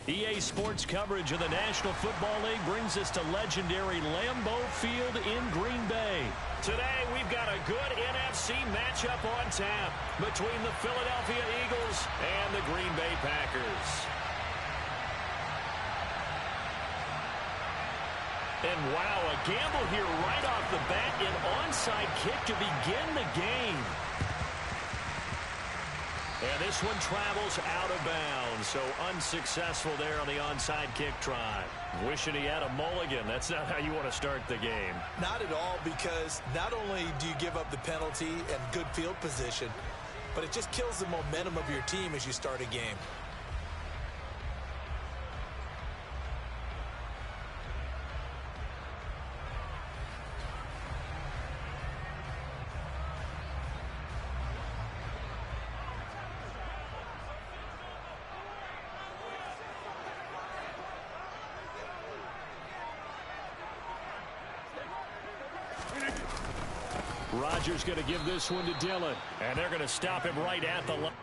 EA Sports coverage of the National Football League brings us to legendary Lambeau Field in Green Bay. Today, we've got a good NFC matchup on tap between the Philadelphia Eagles and the Green Bay Packers. And wow, a gamble here right off the bat, an onside kick to begin the game. And this one travels out of bounds, so unsuccessful there on the onside kick try. Wishing he had a mulligan. That's not how you want to start the game. Not at all, because not only do you give up the penalty and good field position, but it just kills the momentum of your team as you start a game. Rodgers going to give this one to Dillon, and they're going to stop him right at the line.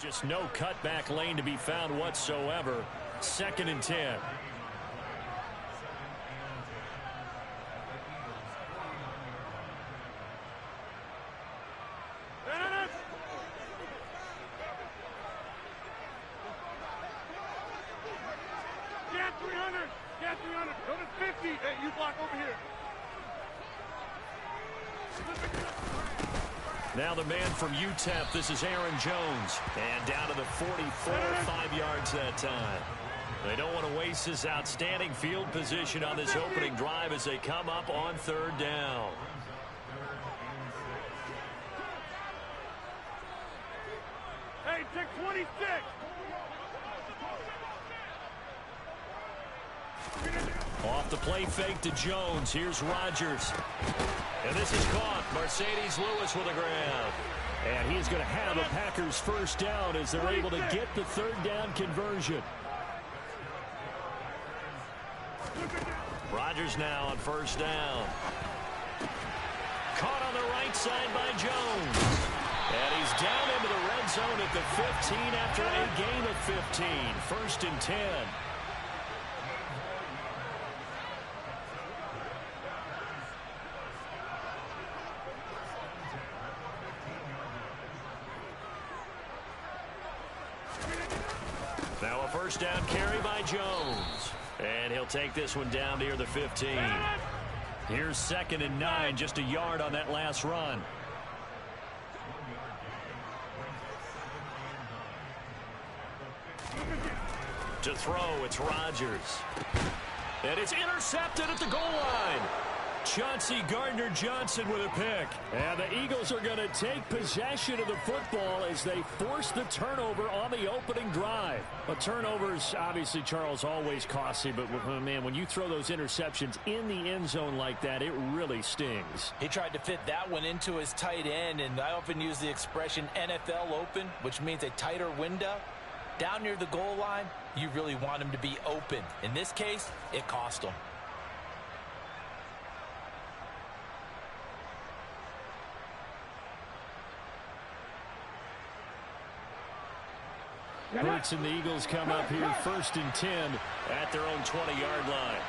Just no cutback lane to be found whatsoever. 2nd and 10. Get 300. Get 300. Go to 50. Hey, you block over here. Now the man from UTEP, this is Aaron Jones. And down to the 44, 5 yards that time. They don't want to waste this outstanding field position on this opening drive as they come up on 3rd down. Hey, take 26. Off the play fake to Jones. Here's Rodgers. And this is caught. Mercedes Lewis with a grab. And he's going to have a Packers 1st down as they're able to get the 3rd down conversion. Rodgers now on 1st down. Caught on the right side by Jones. And he's down into the red zone at the 15 after a gain of 15. 1st and 10. Now a 1st down carry by Jones. And he'll take this one down near the 15. Here's 2nd and 9, just a yard on that last run. To throw, it's Rodgers. And it's intercepted at the goal line. Chauncey Gardner-Johnson with a pick. And the Eagles are going to take possession of the football as they force the turnover on the opening drive. But turnovers, obviously, Charles, always costly. But, man, when you throw those interceptions in the end zone like that, it really stings. He tried to fit that one into his tight end, and I often use the expression NFL open, which means a tighter window. Down near the goal line, you really want him to be open. In this case, it cost him. Hurts and the Eagles come up here 1st and 10 at their own 20-yard line.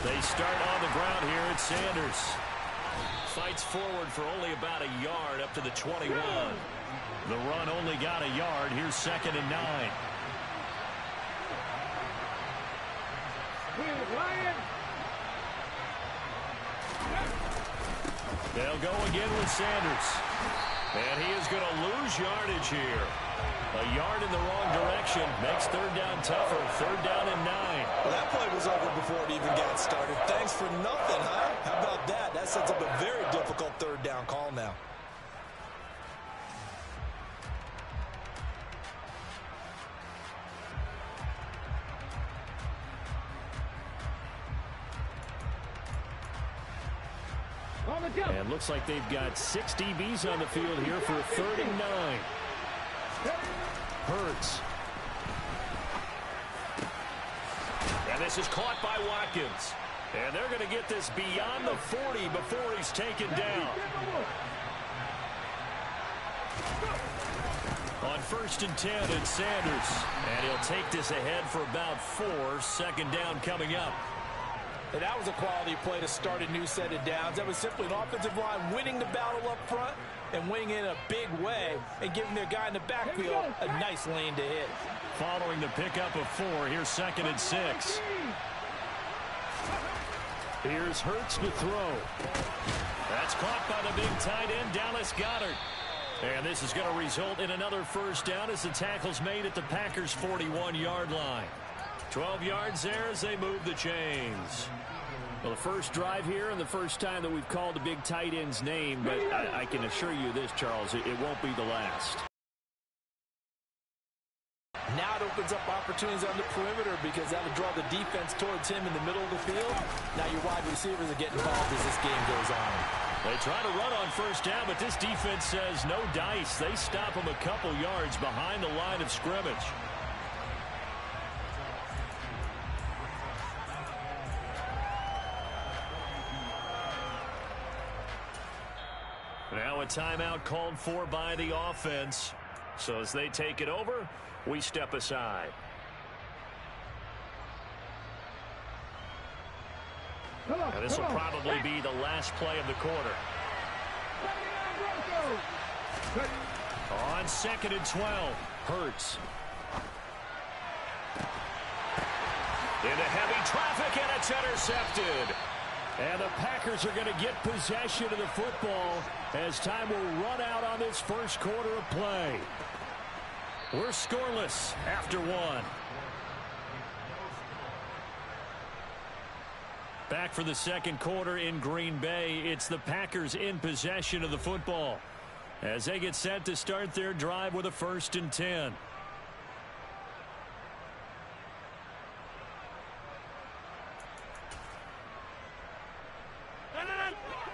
They start on the ground here at Sanders. Fights forward for only about a yard up to the 21. The run only got a yard. Here's 2nd and 9. They'll go again with Sanders. And he is going to lose yardage here. A yard in the wrong direction makes 3rd down tougher. 3rd down and 9. Well, that play was over before it even got started. Thanks for nothing, huh? How about that? That sets up a very difficult 3rd down call now. And looks like they've got 6 DBs on the field here for 3rd and 9. Hurts. And this is caught by Watkins. And they're going to get this beyond the 40 before he's taken down. On 1st and 10, it's Sanders. And he'll take this ahead for about 4. 2nd down coming up. And that was a quality play to start a new set of downs. That was simply an offensive line winning the battle up front and winning in a big way and giving their guy in the backfield a nice lane to hit. Following the pickup of 4, here's 2nd and 6. Here's Hurts to throw. That's caught by the big tight end, Dallas Goedert. And this is going to result in another 1st down as the tackle's made at the Packers' 41-yard line. 12 yards there as they move the chains. Well, the first drive here and the first time that we've called the big tight end's name, but I can assure you this, Charles, it won't be the last. Now it opens up opportunities on the perimeter because that'll draw the defense towards him in the middle of the field. Now your wide receivers are getting involved as this game goes on. They try to run on 1st down, but this defense says no dice. They stop him a couple yards behind the line of scrimmage. Now a timeout called for by the offense. So as they take it over, we step aside. And this will probably be the last play of the quarter. On 2nd and 12, Hurts. Into heavy traffic, and it's intercepted. And the Packers are going to get possession of the football as time will run out on this first quarter of play. We're scoreless after 1. Back for the 2nd quarter in Green Bay. It's the Packers in possession of the football as they get set to start their drive with a 1st and 10.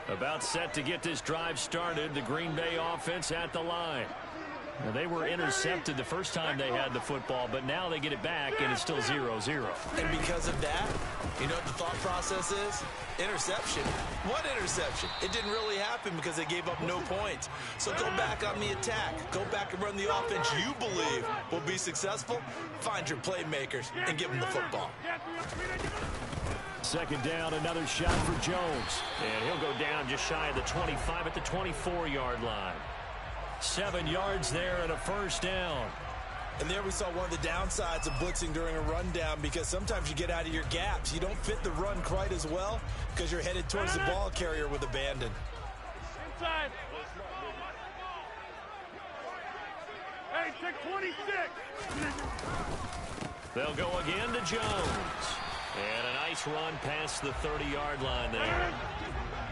About set to get this drive started. The Green Bay offense at the line. Now, they were intercepted the first time they had the football, but now they get it back, and it's still 0-0. And because of that, you know what the thought process is? Interception. What interception? It didn't really happen because they gave up no points. So go back on the attack. Go back and run the offense you believe will be successful. Find your playmakers and give them the football. 2nd down, another shot for Jones. And he'll go down just shy of the 25 at the 24-yard line. 7 yards there and a 1st down. And there we saw one of the downsides of blitzing during a rundown because sometimes you get out of your gaps. You don't fit the run quite as well because you're headed towards the ball carrier with abandon. Inside. Hey, check 26. They'll go again to Jones. And a nice run past the 30-yard line there.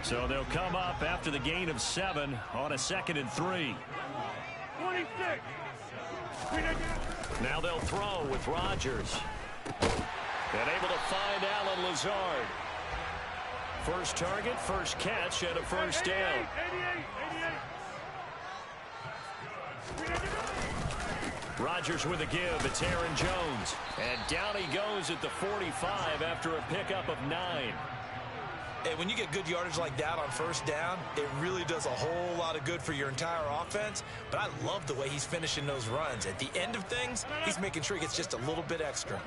So they'll come up after the gain of 7 on a 2nd and 3. 26. Now they'll throw with Rodgers. And able to find Alan Lazard. First target, first catch, and a first down. 88. Rodgers with a give. It's Aaron Jones. And down he goes at the 45 after a pickup of 9. Hey, when you get good yardage like that on first down, it really does a whole lot of good for your entire offense. But I love the way he's finishing those runs. At the end of things, he's making sure he gets just a little bit extra.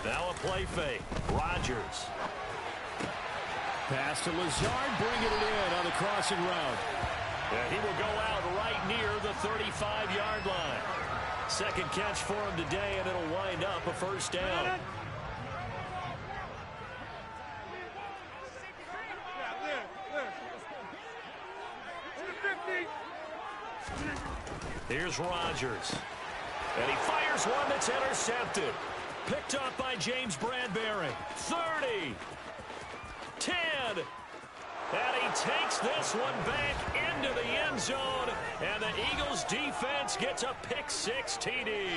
Now a play fake. Rodgers. Pass to Lazard, bringing it in on the crossing route. And he will go out right near the 35-yard line. Second catch for him today, and it'll wind up a first down. Here's Rodgers. And he fires one that's intercepted. Picked up by James Bradbury. 30. 10. And he takes this one back into the end zone. And the Eagles defense gets a pick-6 TD.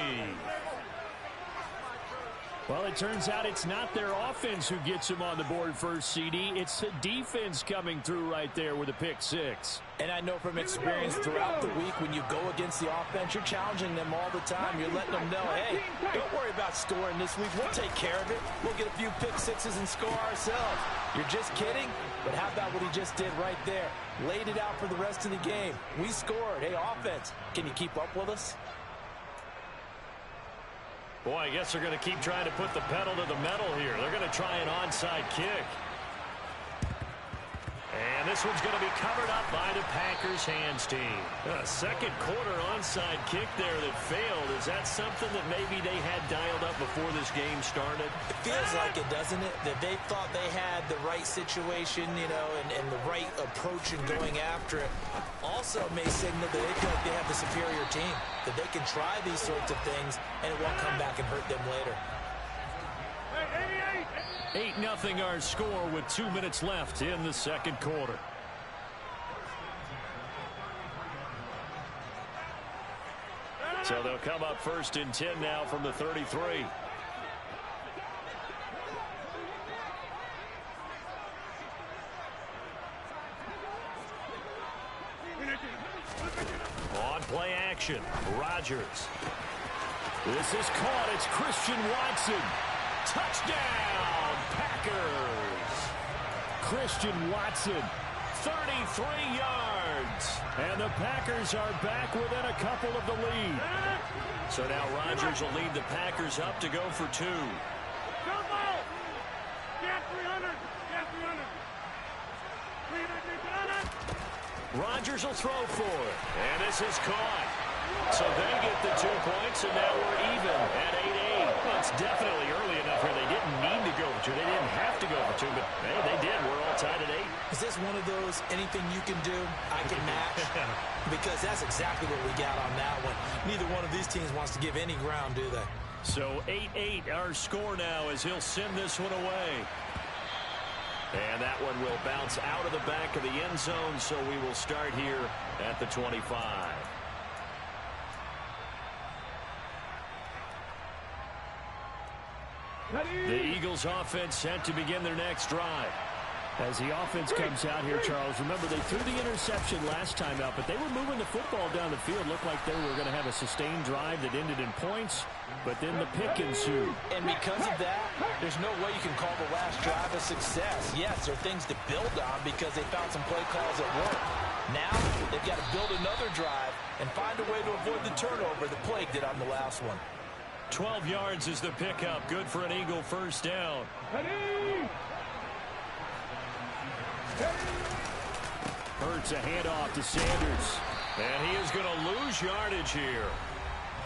Well, it turns out it's not their offense who gets him on the board first, CD. It's the defense coming through right there with a pick-6. And I know from experience throughout the week, when you go against the offense, you're challenging them all the time. You're letting them know, hey, don't worry about scoring this week. We'll take care of it. We'll get a few pick-6s and score ourselves. You're just kidding? But how about what he just did right there? Laid it out for the rest of the game. We scored. Hey, offense, can you keep up with us? Boy, I guess they're going to keep trying to put the pedal to the metal here. They're going to try an onside kick. And this one's going to be covered up by the Packers hands team. A second quarter onside kick there that failed. Is that something that maybe they had dialed up before this game started? It feels like it, doesn't it? That they thought they had the right situation, you know, and the right approach in going after it. Also may signal that they feel like they have the superior team, that they can try these sorts of things and it won't come back and hurt them later. 8-0 our score with 2 minutes left in the second quarter. So they'll come up first and 10 now from the 33. On play action, Rodgers. This is caught. It's Christian Watson. Touchdown, Packers. Christian Watson, 33 yards. And the Packers are back within a couple of the lead. So now Rodgers will lead the Packers up to go for 2. Rodgers will throw for it. And this is caught. So they get the 2 points, and now we're even at 8-8. Well, it's definitely early enough here. They didn't need to go for 2. They didn't have to go for 2, but, hey, they did. We're all tied at 8. Is this one of those anything you can do, I can match? Because that's exactly what we got on that one. Neither one of these teams wants to give any ground, do they? So 8-8 our score now as he'll send this one away. And that one will bounce out of the back of the end zone, so we will start here at the 25. The Eagles offense set to begin their next drive. As the offense comes out here, Charles, remember they threw the interception last time out, but they were moving the football down the field. Looked like they were going to have a sustained drive that ended in points, but then the pick ensued. And because of that, there's no way you can call the last drive a success. Yes, there are things to build on because they found some play calls that work. Now, they've got to build another drive and find a way to avoid the turnover that plagued it on the last one. 12 yards is the pickup. Good for an Eagle first down. Hurts a handoff to Sanders. And he is going to lose yardage here.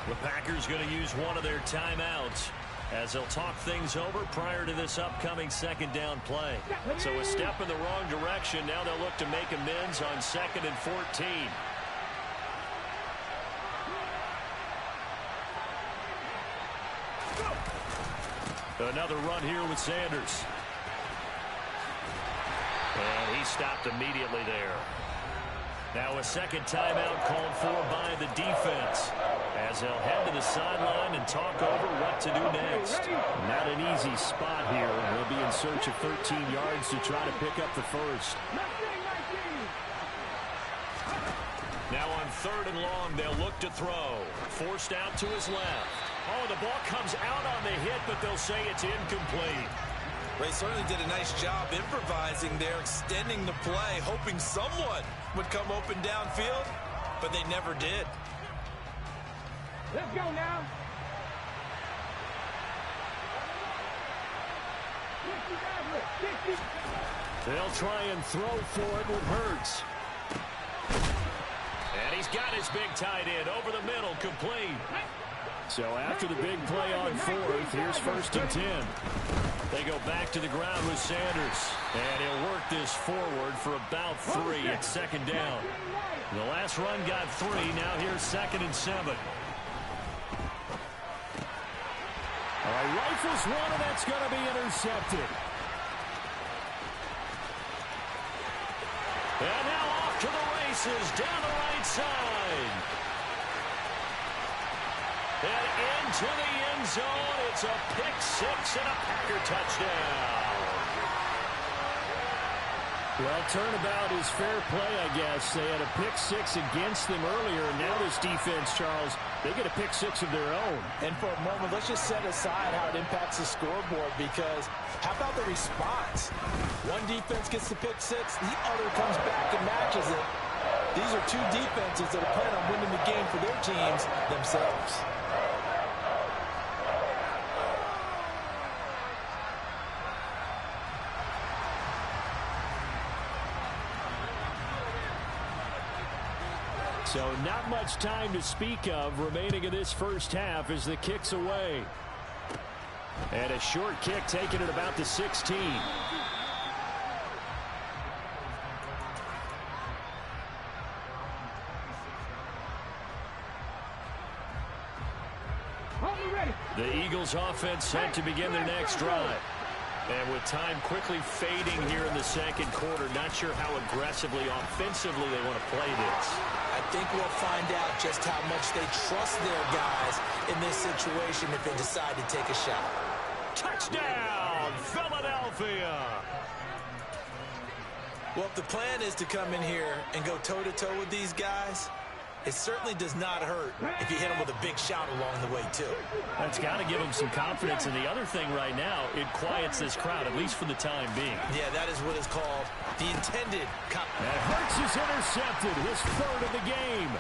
The Packers going to use one of their timeouts. as they'll talk things over prior to this upcoming second down play. So a step in the wrong direction. Now they'll look to make amends on 2nd and 14. Another run here with Sanders. And he stopped immediately there. Now a second timeout called for by the defense, as they'll head to the sideline and talk over what to do next. Not an easy spot here. They'll be in search of 13 yards to try to pick up the first. Now on 3rd and long, they'll look to throw. Forced out to his left. Oh, the ball comes out on the hit, but they'll say it's incomplete. They certainly did a nice job improvising there, extending the play, hoping someone would come open downfield, but they never did. Let's go now. They'll try and throw for it with Hurts. And he's got his big tight end over the middle, complete. So after the big play on 4th, here's 1st and 10. They go back to the ground with Sanders. And he'll work this forward for about 3 at 2nd down. The last run got 3. Now here's 2nd and 7. All right, rifles one, and that's going to be intercepted. And now off to the races down the right side. And into the end zone. It's a pick-6 and a Packer touchdown. Well, turnabout is fair play, I guess. They had a pick-6 against them earlier, and now this defense, Charles, they get a pick-6 of their own. And for a moment, let's just set aside how it impacts the scoreboard, because how about the response? One defense gets the pick-6, the other comes back and matches it. These are two defenses that are planning on winning the game for their teams themselves. So not much time to speak of remaining in this first half as the kick's away. And a short kick taken at about the 16. The Eagles offense set to begin their next drive. And with time quickly fading here in the second quarter, not sure how aggressively, offensively they want to play this. I think we'll find out just how much they trust their guys in this situation if they decide to take a shot. Touchdown, Philadelphia! Well, if the plan is to come in here and go toe-to-toe with these guys, it certainly does not hurt if you hit them with a big shout along the way, too. That's got to give them some confidence. And the other thing right now, it quiets this crowd, at least for the time being. Yeah, that is what is called the intended. And Hurts is intercepted, his 3rd of the game.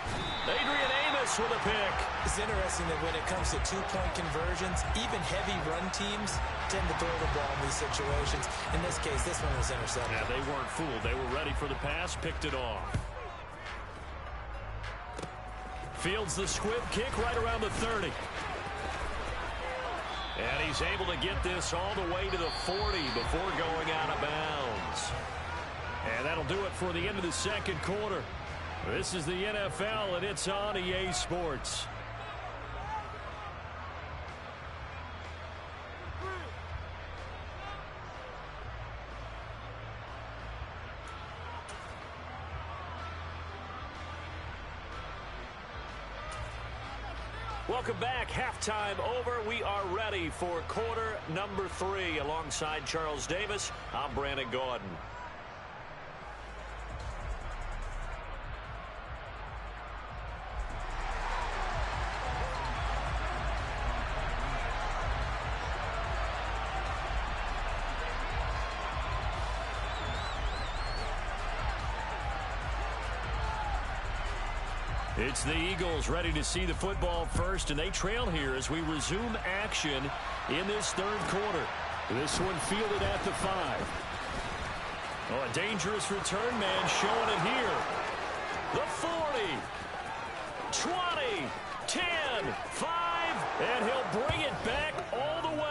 Adrian Amos with a pick. It's interesting that when it comes to two-point conversions, even heavy run teams tend to throw the ball in these situations. In this case, this one was intercepted. Yeah, they weren't fooled. They were ready for the pass, picked it off. Fields the squib kick right around the 30. And he's able to get this all the way to the 40 before going out of bounds. And that'll do it for the end of the second quarter. This is the NFL, and it's on EA Sports. Welcome back. Halftime over. We are ready for quarter number 3. Alongside Charles Davis, I'm Brandon Gordon. It's the Eagles ready to see the football first, and they trail here as we resume action in this third quarter. This one fielded at the 5. Oh, a dangerous return man showing it here. The 40, 20, 10, 5, and he'll bring it back all the way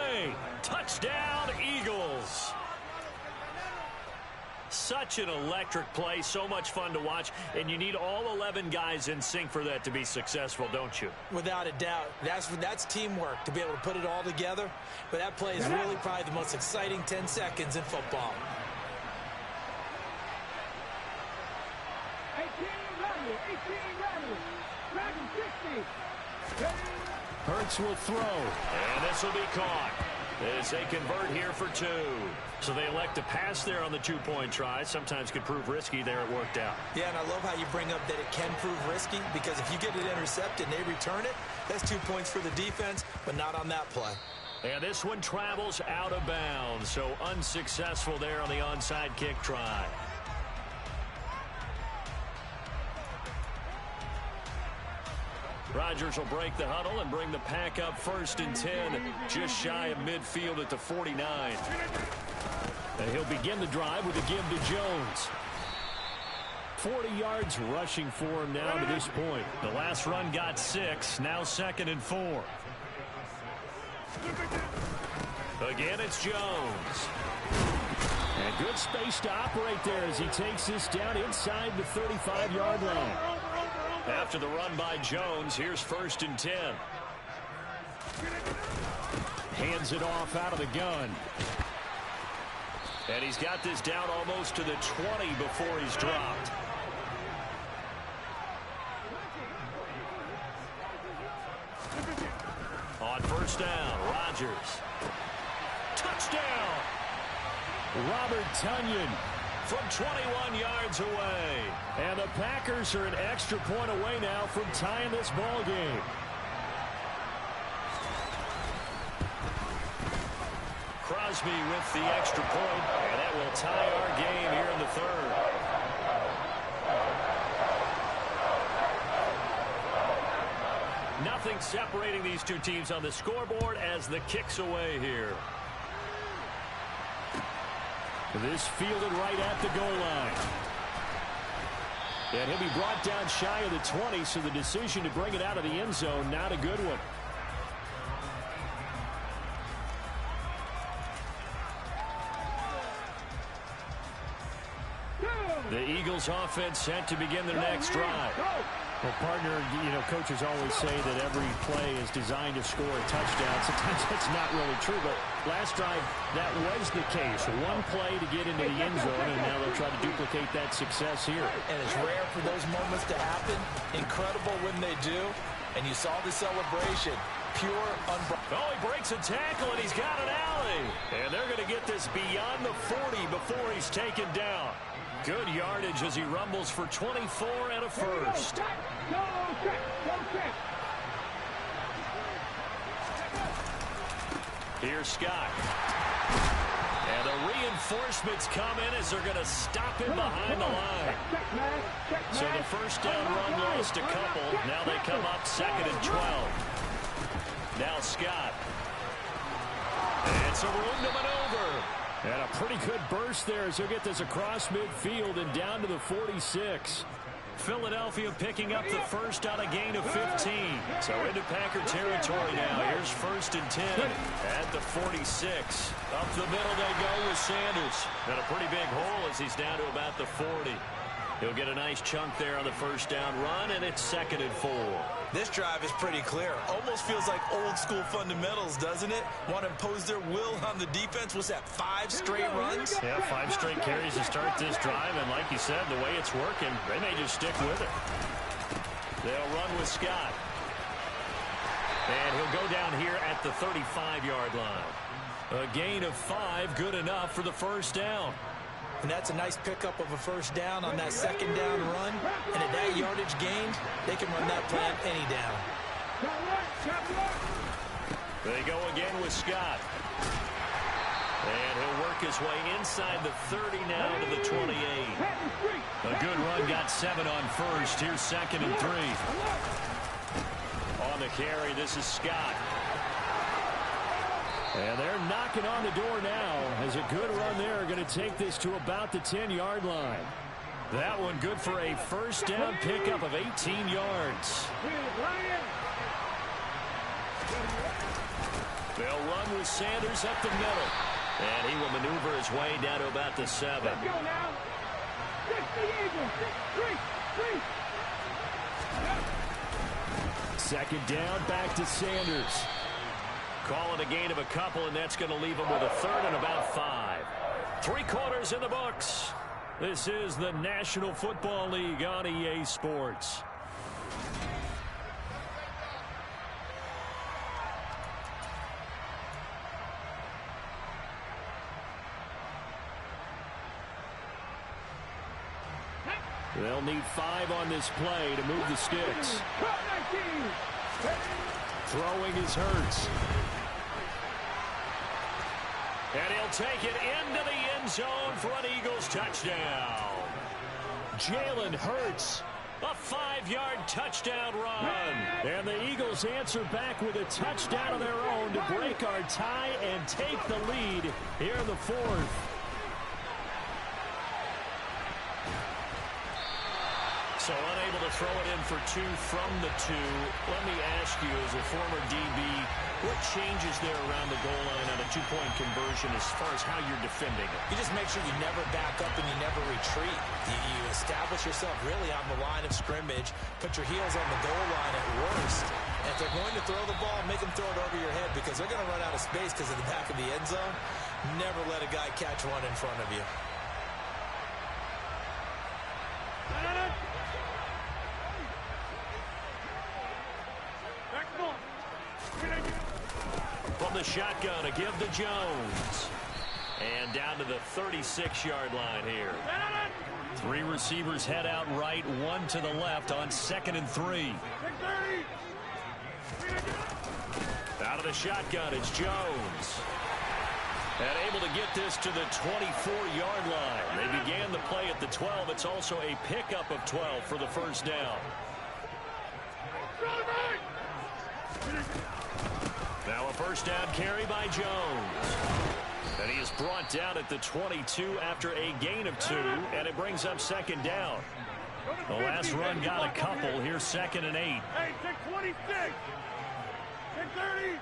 such an electric play, so much fun to watch, and you need all 11 guys in sync for that to be successful, don't you? Without a doubt. That's teamwork to be able to put it all together. But that play is really probably the most exciting 10 seconds in football. 18 ready. Dragon 60. Hurts will throw, and this will be caught as they convert here for 2. So they elect to pass there on the 2-point try. Sometimes could prove risky. There it worked out. Yeah, and I love how you bring up that it can prove risky, because if you get it intercepted and they return it, that's 2 points for the defense, but not on that play. And this one travels out of bounds, so unsuccessful there on the onside kick try. Rodgers will break the huddle and bring the pack up 1st and 10, just shy of midfield at the 49. And he'll begin the drive with a give to Jones. 40 yards rushing for him now to this point. The last run got 6, now 2nd and 4. Again, it's Jones. And good space to operate there as he takes this down inside the 35-yard line. After the run by Jones, here's 1st and 10. Hands it off out of the gun. And he's got this down almost to the 20 before he's dropped. On 1st down, Rodgers. Touchdown! Robert Tonyan from 21 yards away. And the Packers are an extra point away now from tying this ball game. Crosby with the extra point, and that will tie our game here in the 3rd. Nothing separating these two teams on the scoreboard as the kick's away here. This fielded right at the goal line. And he'll be brought down shy of the 20, so the decision to bring it out of the end zone, not a good one. The Eagles offense set to begin their next drive. Well, partner, coaches always say that every play is designed to score a touchdown. Sometimes that's not really true, but last drive, that was the case. One play to get into the end zone, and now they'll try to duplicate that success here. And it's rare for those moments to happen. Incredible when they do. And you saw the celebration. Pure, Oh, he breaks a tackle, and he's got an alley. And they're going to get this beyond the 40 before he's taken down. Good yardage as he rumbles for 24 and a first. Here's Scott. And the reinforcements come in as they're going to stop him behind the line. So the first down run lost a couple. Now they come up 2nd and 12. Now Scott. And some room to maneuver. And a pretty good burst there as he'll get this across midfield and down to the 46. Philadelphia picking up the first on a gain of 15. So into Packer territory now. Here's 1st and 10 at the 46. Up the middle they go with Sanders. And a pretty big hole as he's down to about the 40. He'll get a nice chunk there on the first down run, and it's 2nd and 4. This drive is pretty clear. Almost feels like old school fundamentals, doesn't it? Want to impose their will on the defense. What's that, 5 straight runs? Yeah, 5 straight carries to start this drive, and like you said, the way it's working, they may just stick with it. They'll run with Scott. And he'll go down here at the 35-yard line. A gain of 5, good enough for the first down. And that's a nice pickup of a first down on that 2nd down run. And at that yardage gained, they can run that play on any down. They go again with Scott. And he'll work his way inside the 30 now to the 28. A good run, got 7 on first. Here's 2nd and 3. On the carry, this is Scott. And they're knocking on the door now as a good run there going to take this to about the 10-yard line. That one good for a first down pickup of 18 yards. They'll run with Sanders up the middle. And he will maneuver his way down to about the 7. Second down, back to Sanders. Call it a gain of a couple, and that's going to leave them with a third and about 5. 3 quarters in the books. This is the National Football League on EA Sports. They'll need 5 on this play to move the sticks. Throwing is Hurts. And he'll take it into the end zone for an Eagles touchdown. Jalen Hurts, a 5-yard touchdown run. And the Eagles answer back with a touchdown of their own to break our tie and take the lead here in the 4th. So unable to throw it in for 2 from the 2. Let me ask you, as a former DB, what changes there around the goal line on a 2-point conversion as far as how you're defending it? You just make sure you never back up and you never retreat. You establish yourself really on the line of scrimmage, put your heels on the goal line at worst. And if they're going to throw the ball, make them throw it over your head because they're going to run out of space because of the back of the end zone. Never let a guy catch one in front of you. From the shotgun, a give to Jones. And down to the 36-yard line here. 3 receivers head out right, 1 to the left on 2nd and 3. Out of the shotgun, it's Jones. And able to get this to the 24-yard line. They began the play at the 12. It's also a pickup of 12 for the first down. Now a first down carry by Jones. And he is brought down at the 22 after a gain of 2, and it brings up 2nd down. The last run got a couple. Here's 2nd and 8. Hey, take 26. Take 30.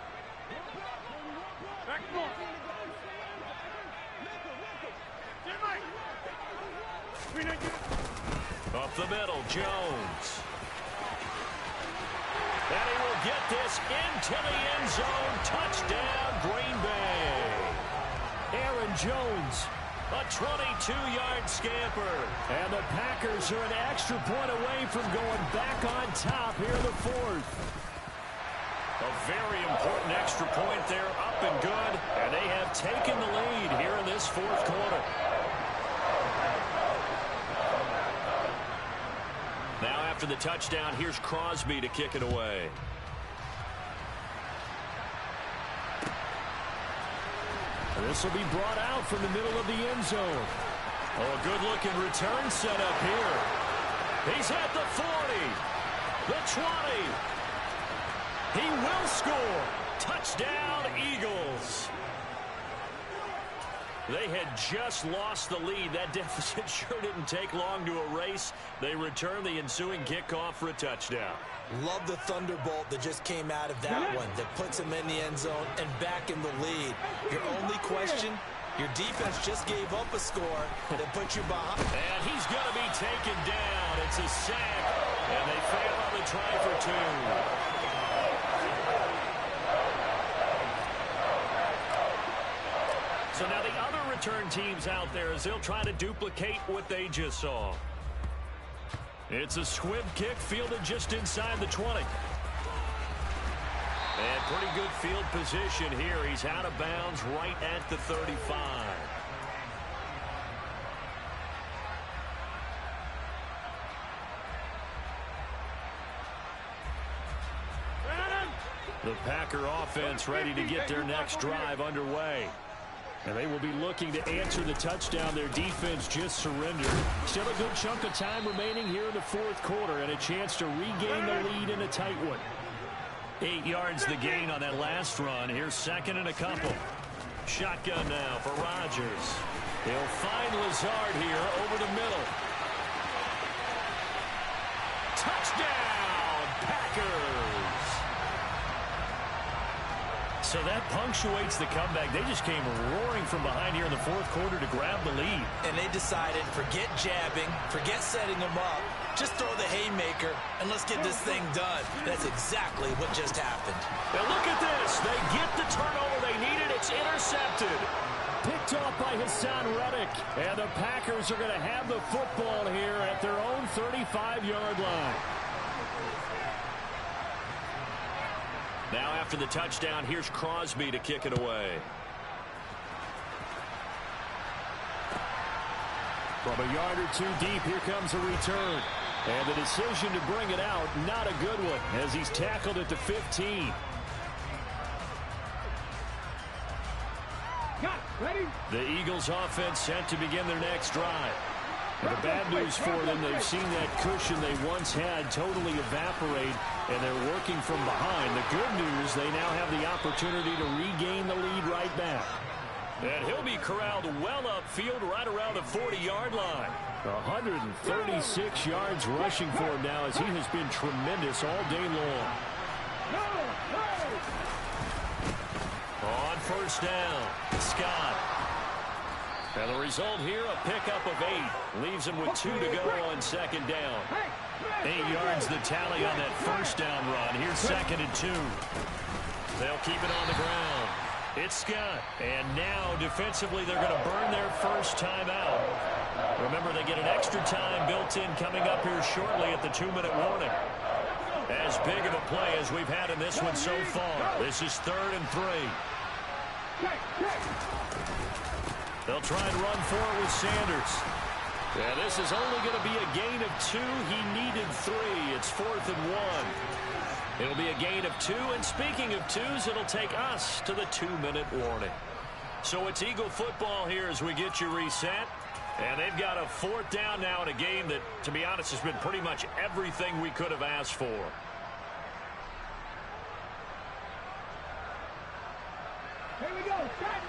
Back more. Up the middle, Jones. And he will get this into the end zone. Touchdown, Green Bay. Aaron Jones, a 22-yard scamper. And the Packers are an extra point away from going back on top here in the 4th. A very important extra point there, up and good. And they have taken the lead here in this 4th quarter. Now after the touchdown, here's Crosby to kick it away. This will be brought out from the middle of the end zone. Oh, a good-looking return set up here. He's at the 40, the 20. He will score. Touchdown, Eagles. They had just lost the lead. That deficit sure didn't take long to erase. They return the ensuing kickoff for a touchdown. Love the thunderbolt that just came out of that one that puts him in the end zone and back in the lead. Your only question, your defense just gave up a score that put you behind. And he's going to be taken down. It's a sack, and they fail on the try for 2. So now the other return teams out there as they'll try to duplicate what they just saw. It's a squib kick fielded just inside the 20. And pretty good field position here. He's out of bounds right at the 35. The Packer offense ready to get their next drive underway. And they will be looking to answer the touchdown their defense just surrendered. Still a good chunk of time remaining here in the 4th quarter and a chance to regain the lead in a tight one. 8 yards the gain on that last run. Here's 2nd and a couple. Shotgun now for Rodgers. He'll find Lazard here over the middle. Touchdown, Packers! So that punctuates the comeback. They just came roaring from behind here in the fourth quarter to grab the lead. And they decided, forget jabbing, forget setting them up. Just throw the haymaker, and let's get this thing done. That's exactly what just happened. Now look at this. They get the turnover they needed. It's intercepted. Picked off by Hassan Reddick. And the Packers are going to have the football here at their own 35-yard line. Now after the touchdown, here's Crosby to kick it away. From a yard or two deep, here comes a return. And the decision to bring it out, not a good one, as he's tackled at the 15. The Eagles offense set to begin their next drive. And the bad news for them, they've seen that cushion they once had totally evaporate, and they're working from behind. The good news, they now have the opportunity to regain the lead right back. And he'll be corralled well upfield right around the 40-yard line. 136 yards rushing for him now, as he has been tremendous all day long. On first down, Scott. And the result here, a pickup of 8. Leaves him with 2 to go on second down. 8 yards the tally on that first down run. Here's second and 2. They'll keep it on the ground. It's Scott. And now, defensively, they're going to burn their first time out. Remember, they get an extra time built in coming up here shortly at the 2-minute warning. As big of a play as we've had in this one so far. This is 3rd and 3. They'll try and run for it with Sanders. Yeah, this is only going to be a gain of 2. He needed 3. It's 4th and 1. It'll be a gain of 2. And speaking of 2s, it'll take us to the 2-minute warning. So it's Eagle football here as we get you reset. And they've got a 4th down now in a game that, to be honest, has been pretty much everything we could have asked for. Here we go. Set.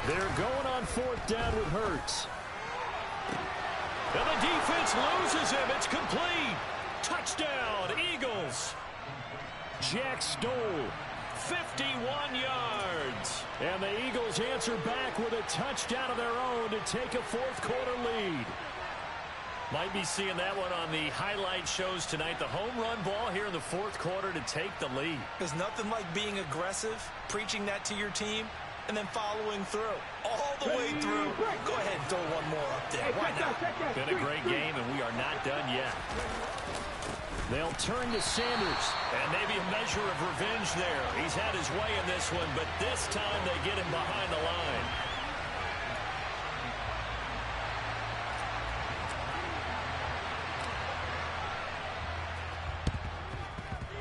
They're going on 4th down with Hurts. And the defense loses him. It's complete. Touchdown, Eagles. Jack Stoll. 51 yards. And the Eagles answer back with a touchdown of their own to take a fourth-quarter lead. Might be seeing that one on the highlight shows tonight. The home run ball here in the fourth quarter to take the lead. There's nothing like being aggressive, preaching that to your team, and then following through. All the way through. Go ahead and throw one more up there. Why not? Been a great game, and we are not done yet. They'll turn to Sanders. And maybe a measure of revenge there. He's had his way in this one, but this time they get him behind the line.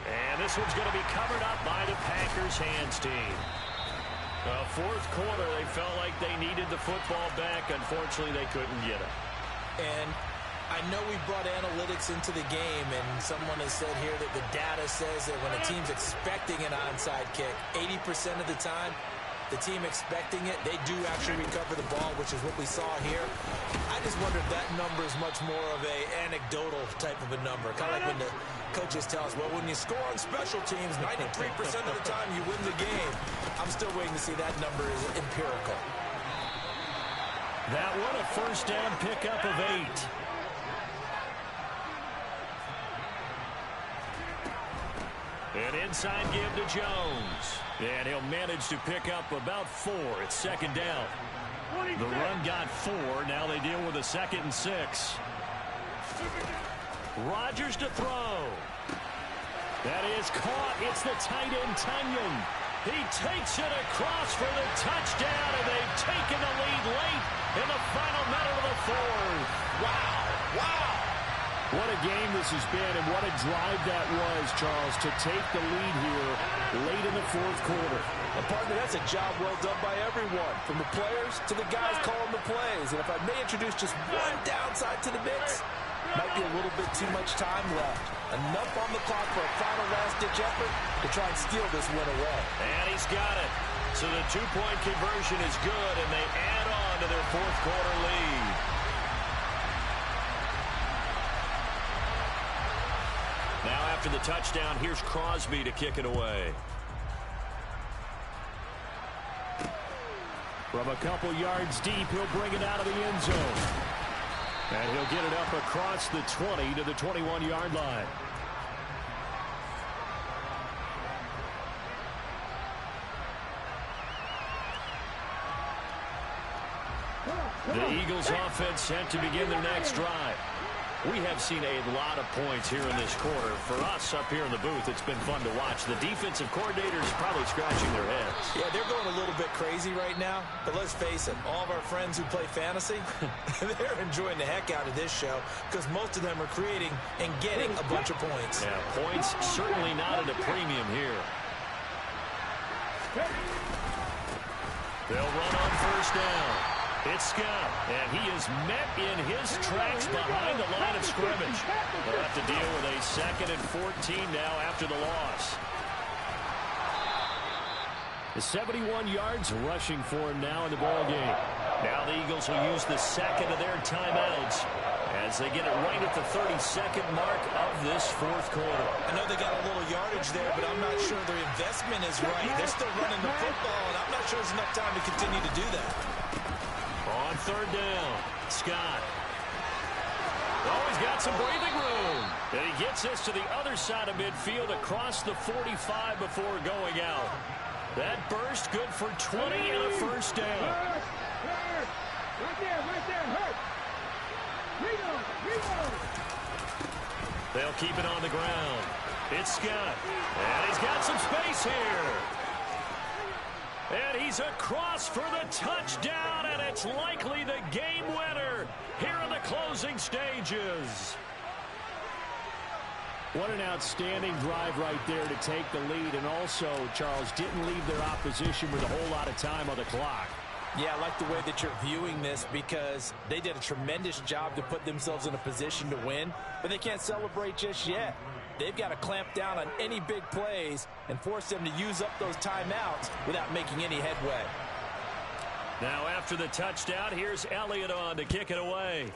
And this one's going to be covered up by the Packers hands team. Fourth quarter, they felt like they needed the football back. Unfortunately, they couldn't get it. And I know we brought analytics into the game, and someone has said here that the data says that when a team's expecting an onside kick, 80% of the time, the team expecting it, they do actually recover the ball, which is what we saw here. I just wonder if that number is much more of a anecdotal type of a number. Kind of like when the coaches tell us, well, when you score on special teams, 93% of the time you win the game. I'm still waiting to see that number is empirical. That one, a first down pickup of 8. An inside give to Jones. And he'll manage to pick up about 4. It's second down. The run got 4. Now they deal with a 2nd and 6. Rodgers to throw. That is caught. It's the tight end, Tunyon. He takes it across for the touchdown, and they've taken the lead late in the final minute of the 4th. Wow. Wow. What a game this has been, and what a drive that was, Charles, to take the lead here late in the fourth quarter. Partner, that's a job well done by everyone, from the players to the guys calling the plays. And if I may introduce just one downside to the mix, Might be a little bit too much time left. Enough on the clock for a final last-ditch effort to try and steal this win away. And he's got it. So the two-point conversion is good, and they add on to their fourth quarter lead. Now after the touchdown, here's Crosby to kick it away. From a couple yards deep, he'll bring it out of the end zone. And he'll get it up across the 20 to the 21-yard line. The Eagles offense set to begin their next drive. We have seen a lot of points here in this quarter. For us up here in the booth, it's been fun to watch. The defensive coordinators probably scratching their heads. Yeah, they're going a little bit crazy right now. But let's face it, all of our friends who play fantasy, they're enjoying the heck out of this show because most of them are creating and getting a bunch of points. Yeah, points certainly not at a premium here. They'll run on first down. It's Scott, and he is met in his tracks behind the line of scrimmage. They'll have to deal with a 2nd and 14 now after the loss. The 71 yards rushing for him now in the ballgame. Now the Eagles will use the second of their timeouts as they get it right at the 32nd mark of this fourth quarter. I know they got a little yardage there, but I'm not sure their investment is right. They're still running the football, and I'm not sure there's enough time to continue to do that. On third down, Scott. Oh, he's got some breathing room. And he gets this to the other side of midfield across the 45 before going out. That burst good for 20 and a first down. Right there, hurt. Reload. They'll keep it on the ground. It's Scott. And he's got some space here. And he's across for the touchdown, and it's likely the game winner here in the closing stages. What an outstanding drive right there to take the lead, and also, Charles, didn't leave their opposition with a whole lot of time on the clock. Yeah, I like the way that you're viewing this because they did a tremendous job to put themselves in a position to win, but they can't celebrate just yet. They've got to clamp down on any big plays and force them to use up those timeouts without making any headway. Now after the touchdown, here's Elliott on to kick it away.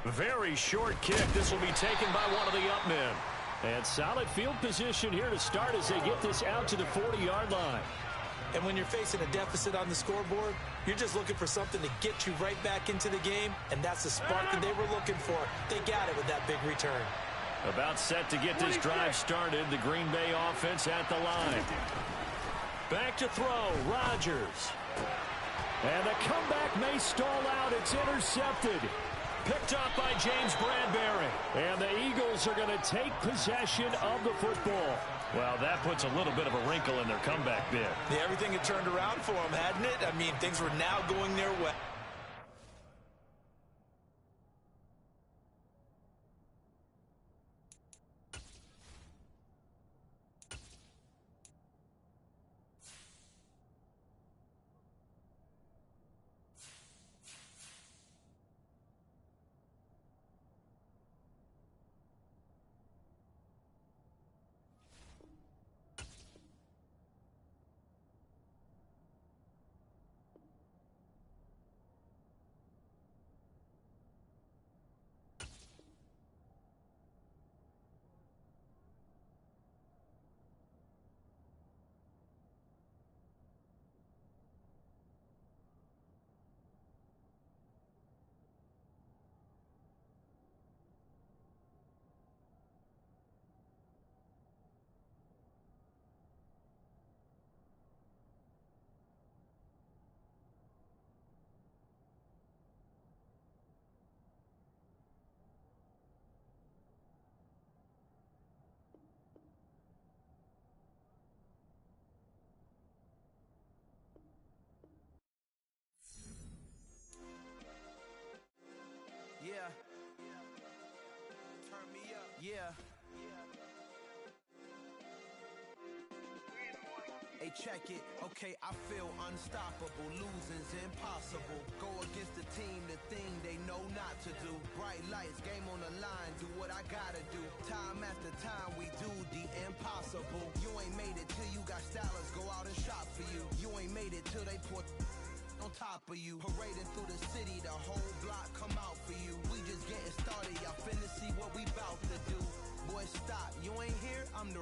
Very short kick. This will be taken by one of the up men. And solid field position here to start as they get this out to the 40-yard line. And when you're facing a deficit on the scoreboard, you're just looking for something to get you right back into the game, and that's the spark that they were looking for. They got it with that big return. About set to get this drive started. The Green Bay offense at the line. Back to throw. Rodgers. And the comeback may stall out. It's intercepted. Picked up by James Bradbury. And the Eagles are going to take possession of the football. Well, that puts a little bit of a wrinkle in their comeback bid. Yeah, everything had turned around for them, hadn't it? I mean, things were now going their way. Hey, check it. Okay, I feel unstoppable. Losing's impossible. Go against the team, the thing they know not to do. Bright lights, game on the line, do what I gotta do. Time after time, we do the impossible. You ain't made it till you got stylists go out and shop for you. You ain't made it till they put on top of you. Parading through the city, the whole block come out for you. We just getting started, y'all finna see what we bout to do. Boy, stop, you ain't here, I'm the